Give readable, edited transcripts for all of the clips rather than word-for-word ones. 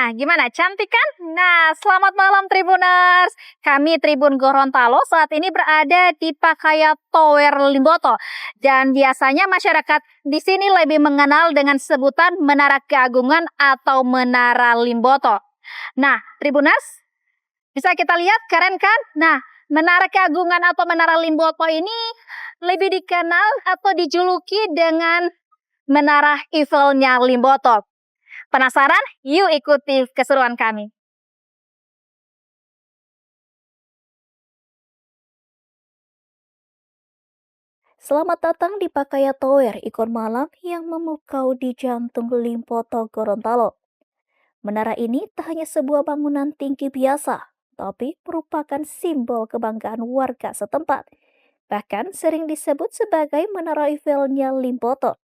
Nah, gimana? Cantik kan? Nah, selamat malam Tribuners. Kami Tribun Gorontalo saat ini berada di Pakaya Tower Limboto. Dan biasanya masyarakat di sini lebih mengenal dengan sebutan Menara Keagungan atau Menara Limboto. Nah, Tribuners, bisa kita lihat keren kan? Nah, Menara Keagungan atau Menara Limboto ini lebih dikenal atau dijuluki dengan Menara Eiffelnya Limboto. Penasaran? Yuk ikuti keseruan kami. Selamat datang di Pakaya Tower, ikon malam yang memukau di jantung Limboto, Gorontalo. Menara ini tak hanya sebuah bangunan tinggi biasa, tapi merupakan simbol kebanggaan warga setempat. Bahkan sering disebut sebagai Menara Eiffelnya Limboto.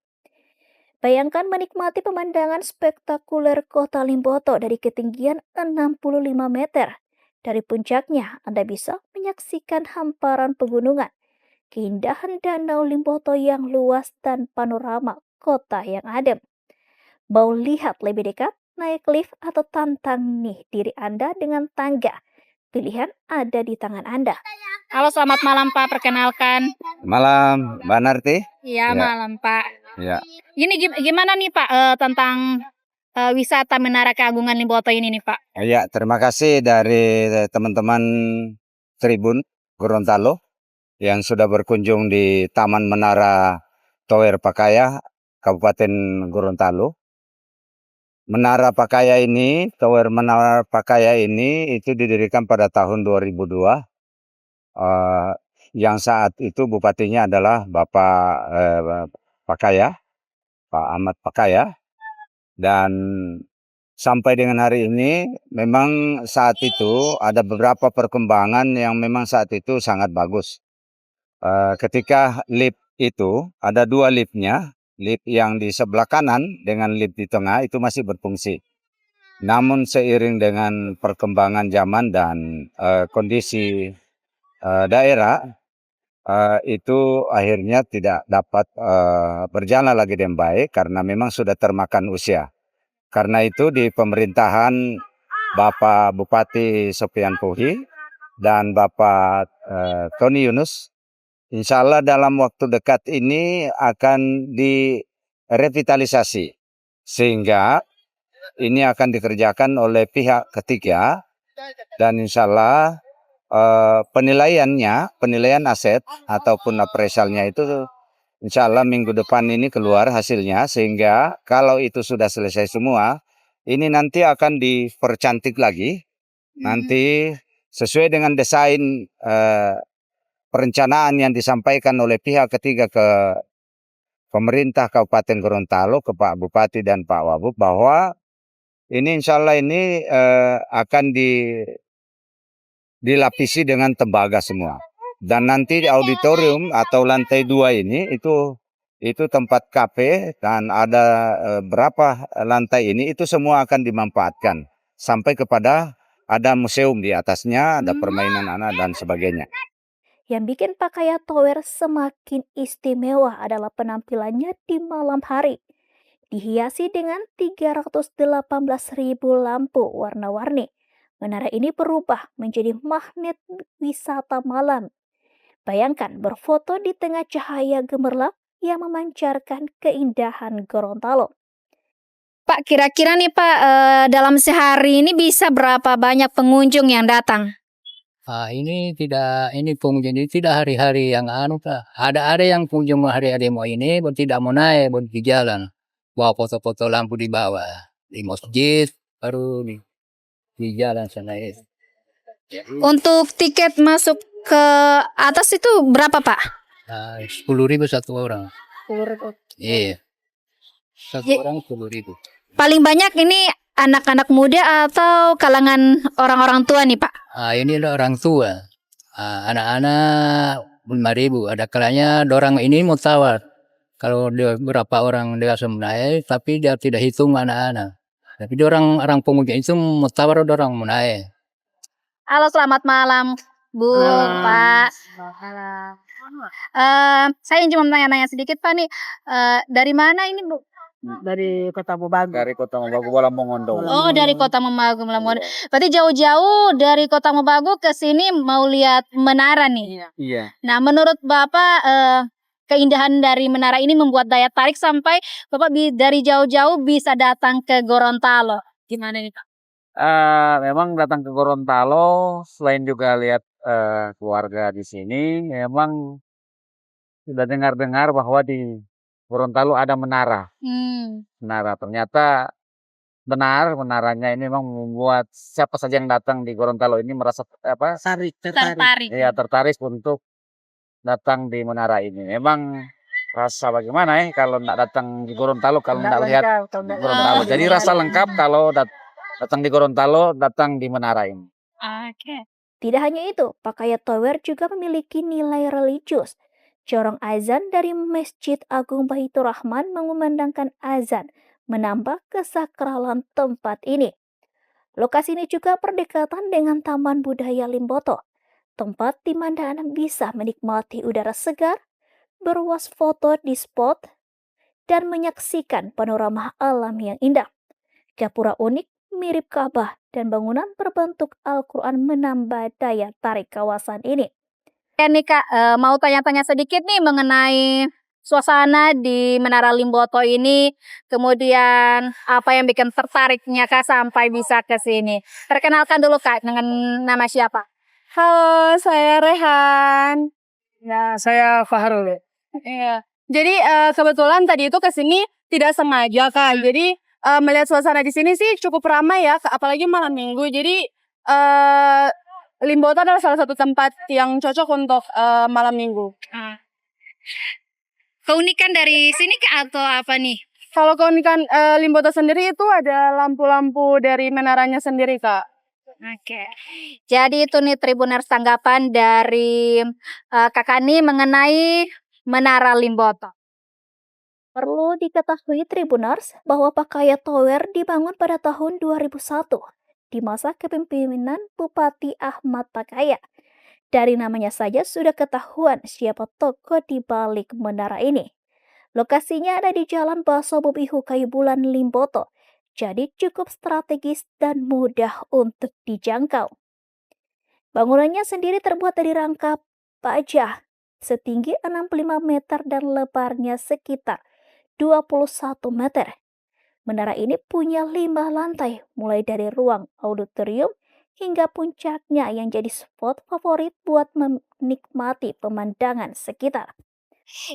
Bayangkan menikmati pemandangan spektakuler kota Limboto dari ketinggian 65 meter. Dari puncaknya, Anda bisa menyaksikan hamparan pegunungan, keindahan danau Limboto yang luas dan panorama kota yang adem. Mau lihat lebih dekat, naik lift atau tantang nih diri Anda dengan tangga. Pilihan ada di tangan Anda. Halo, selamat malam Pak, perkenalkan. Malam, Mbak Narti. Iya, Ya. malam Pak. Ya. Ini gimana nih Pak tentang wisata Menara Keagungan Limboto ini nih Pak? Ya, terima kasih dari teman-teman Tribun Gorontalo yang sudah berkunjung di Taman Menara Tower Pakaya, Kabupaten Gorontalo. Tower Menara Pakaya ini itu didirikan pada tahun 2002. Yang saat itu bupatinya adalah Bapak Pakaya, Pak Ahmad Pakaya. Dan sampai dengan hari ini memang saat itu ada beberapa perkembangan yang memang saat itu sangat bagus. Ketika lift itu ada dua liftnya, lift yang di sebelah kanan dengan lift di tengah itu masih berfungsi. Namun seiring dengan perkembangan zaman dan kondisi daerah itu akhirnya tidak dapat berjalan lagi dengan baik karena memang sudah termakan usia. Karena itu di pemerintahan Bapak Bupati Sofian Puhi dan Bapak Tony Yunus, insya Allah dalam waktu dekat ini akan direvitalisasi. Sehingga ini akan dikerjakan oleh pihak ketiga dan insya Allah penilaian aset ataupun appraisalnya itu insya Allah minggu depan ini keluar hasilnya, sehingga kalau itu sudah selesai semua, ini nanti akan dipercantik lagi. Nanti sesuai dengan desain perencanaan yang disampaikan oleh pihak ketiga ke pemerintah Kabupaten Gorontalo, ke Pak Bupati dan Pak Wabub, bahwa ini insya Allah ini akan dilapisi dengan tembaga semua. Dan nanti di auditorium atau lantai 2 ini itu tempat kafe dan ada berapa lantai ini itu semua akan dimanfaatkan sampai kepada ada museum di atasnya, ada permainan anak dan sebagainya. Yang bikin Pakaya Tower semakin istimewa adalah penampilannya di malam hari. Dihiasi dengan 318.000 lampu warna-warni. Menara ini berubah menjadi magnet wisata malam. Bayangkan berfoto di tengah cahaya gemerlap yang memancarkan keindahan Gorontalo. Pak, kira-kira nih Pak, dalam sehari ini bisa berapa banyak pengunjung yang datang? Ini pengunjung ini tidak hari-hari yang Pak. Ada yang pengunjung hari-hari mau ini, tidak mau naik, di jalan. Bawa foto-foto lampu di bawah, di masjid, baru di jalan sana. Untuk tiket masuk ke atas itu berapa Pak? 10.000 satu orang. 10.000. Iya. Satu orang 10.000. Paling banyak ini anak-anak muda atau kalangan orang-orang tua nih Pak? Ini orang tua. Anak-anak 5.000. Ada kalanya orang ini mau tawar. Kalau dia berapa orang dia naik, tapi dia tidak hitung anak-anak. Tapi dia orang pengunjung itu mau tawar orang mau naik. Halo, selamat malam Bu, Pak. Malam. Saya cuma tanya-tanya sedikit Pak nih. Dari mana ini Bu? Dari Kota Mobagu. Dari Kota Mobagu Bola Mongondo. Oh, dari Kota Mobagu, Lamongan. Berarti jauh-jauh dari Kota Mobagu ke sini mau lihat menara nih. Iya. Iya. Nah, menurut Bapak keindahan dari menara ini membuat daya tarik sampai Bapak dari jauh-jauh bisa datang ke Gorontalo. Gimana nih, Kak? Memang datang ke Gorontalo selain juga lihat keluarga di sini, memang sudah dengar-dengar bahwa di Gorontalo ada menara. Menara ternyata benar, menaranya ini memang membuat siapa saja yang datang di Gorontalo ini merasa Tertarik. Tertarik. ya tertarik untuk datang di menara ini. Memang rasa bagaimana kalau nggak datang di Gorontalo kalau nggak lihat Gorontalo. Jadi rasa lengkap kalau datang di Gorontalo, datang di menara ini. Oke. Tidak hanya itu, Pakaya Tower juga memiliki nilai religius. Corong azan dari Masjid Agung Baitur Rahman mengumandangkan azan, menambah kesakralan tempat ini. Lokasi ini juga berdekatan dengan Taman Budaya Limboto, tempat di mana Anda bisa menikmati udara segar, berwas foto di spot, dan menyaksikan panorama alam yang indah. Gapura unik, mirip Ka'bah, dan bangunan berbentuk Al-Quran menambah daya tarik kawasan ini. Ya nih Kak, mau tanya-tanya sedikit nih mengenai suasana di Menara Limboto ini, kemudian apa yang bikin tertariknya Kak sampai bisa ke sini. Perkenalkan dulu Kak, dengan nama siapa? Halo, saya Rehan. Ya, saya Fahrul. Iya. Jadi kebetulan tadi itu ke sini tidak sengaja Kak. Jadi melihat suasana di sini sih cukup ramai ya, apalagi malam Minggu. Jadi Limboto adalah salah satu tempat yang cocok untuk malam Minggu. Keunikan dari sini Kak atau apa nih? Kalau keunikan Limboto sendiri itu ada lampu-lampu dari menaranya sendiri Kak. Oke. Jadi itu nih Tribuners tanggapan dari Kakak nih mengenai Menara Limboto. Perlu diketahui Tribuners bahwa Pakaya Tower dibangun pada tahun 2001 di masa kepemimpinan Bupati Ahmad Pakaya. Dari namanya saja sudah ketahuan siapa tokoh di balik menara ini. Lokasinya ada di Jalan Baso Bobihu Kayu Bulan Limboto, jadi cukup strategis dan mudah untuk dijangkau. Bangunannya sendiri terbuat dari rangka baja setinggi 65 meter dan lebarnya sekitar 21 meter. Menara ini punya 5 lantai, mulai dari ruang auditorium hingga puncaknya yang jadi spot favorit buat menikmati pemandangan sekitar.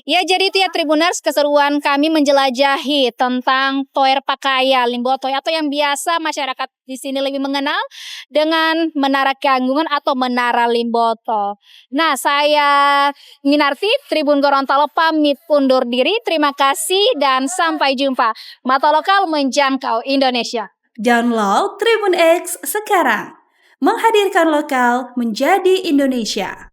Ya jadi itu ya Tribuners keseruan kami menjelajahi tentang Tower Pakaya Limboto atau yang biasa masyarakat di sini lebih mengenal dengan Menara Keagungan atau Menara Limboto. Nah, saya Minarti Tribun Gorontalo pamit undur diri. Terima kasih dan sampai jumpa. Mata lokal menjangkau Indonesia. Download Tribun X sekarang. Menghadirkan lokal menjadi Indonesia.